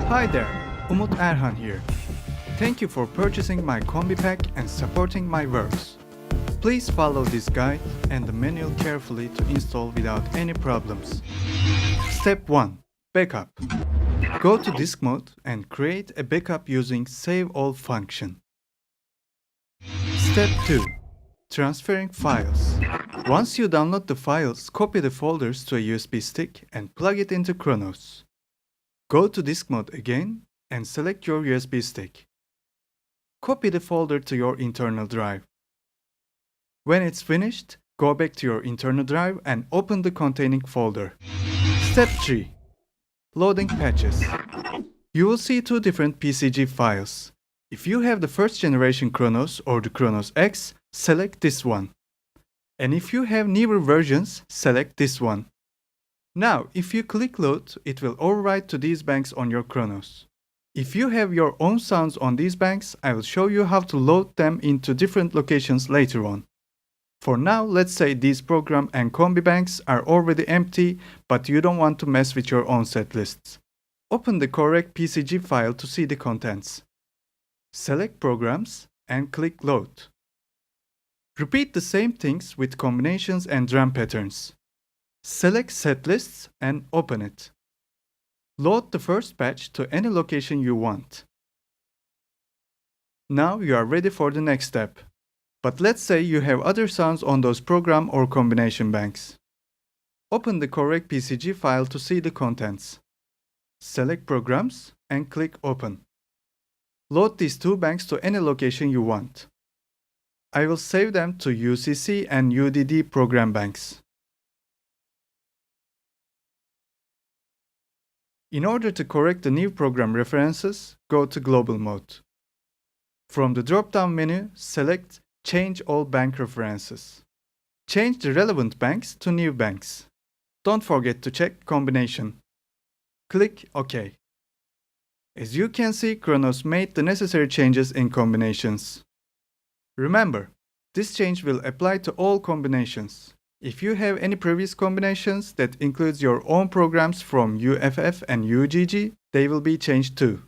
Hi there, Umut Erhan here. Thank you for purchasing my Combi pack and supporting my works. Please follow this guide and the manual carefully to install without any problems. Step 1. Backup. Go to disk mode and create a backup using Save All function. Step 2. Transferring files. Once you download the files, copy the folders to a USB stick and plug it into Kronos. Go to disk mode again and select your USB stick. Copy the folder to your internal drive. When it's finished, go back to your internal drive and open the containing folder. Step 3. Loading patches. You will see two different PCG files. If you have the first generation Kronos or the Kronos X, select this one. And if you have newer versions, select this one. Now, if you click load, it will overwrite to these banks on your Kronos. If you have your own sounds on these banks, I will show you how to load them into different locations later on. For now, let's say these program and Combi banks are already empty, but you don't want to mess with your own set lists. Open the correct PCG file to see the contents. Select programs and click load. Repeat the same things with combinations and drum patterns. Select set lists and open it. Load the first patch to any location you want. Now you are ready for the next step. But let's say you have other sounds on those program or combination banks. Open the correct PCG file to see the contents. Select programs and click open. Load these two banks to any location you want. I will save them to UCC and UDD program banks. In order to correct the new program references, go to Global Mode. From the drop-down menu, select Change all bank references. Change the relevant banks to new banks. Don't forget to check combination. Click OK. As you can see, Kronos made the necessary changes in combinations. Remember, this change will apply to all combinations. If you have any previous combinations that includes your own programs from UFF and UGG, they will be changed too.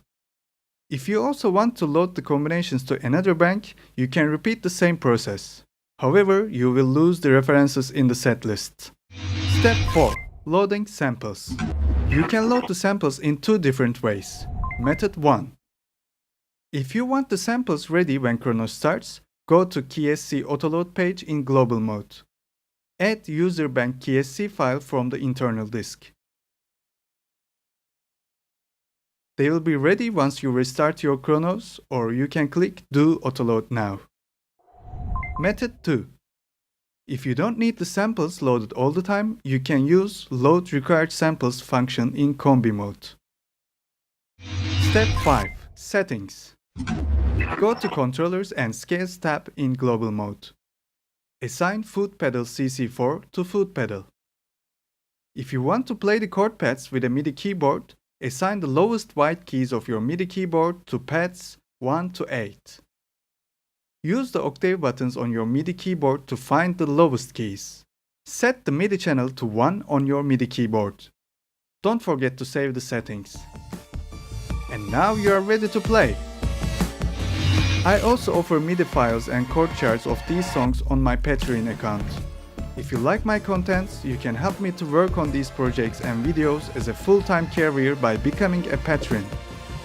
If you also want to load the combinations to another bank, you can repeat the same process. However, you will lose the references in the set list. Step 4. Loading samples. You can load the samples in two different ways. Method 1. If you want the samples ready when Kronos starts, go to KSC Autoload page in Global Mode. Add user bank KSC file from the internal disk. They will be ready once you restart your Kronos, or you can click Do Autoload Now. Method 2. If you don't need the samples loaded all the time, you can use Load Required Samples function in Combi mode. Step 5. Settings. Go to Controllers and Scales tab in Global Mode. Assign Foot Pedal CC4 to Foot Pedal. If you want to play the chord pads with a Midi keyboard, assign the lowest white keys of your Midi keyboard to pads 1 to 8. Use the octave buttons on your Midi keyboard to find the lowest keys. Set the Midi channel to 1 on your Midi keyboard. Don't forget to save the settings. And now you are ready to play! I also offer MIDI files and chord charts of these songs on my Patreon account. If you like my contents, you can help me to work on these projects and videos as a full-time career by becoming a patron.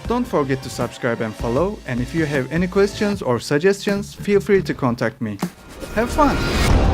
Don't forget to subscribe and follow, and if you have any questions or suggestions, feel free to contact me. Have fun!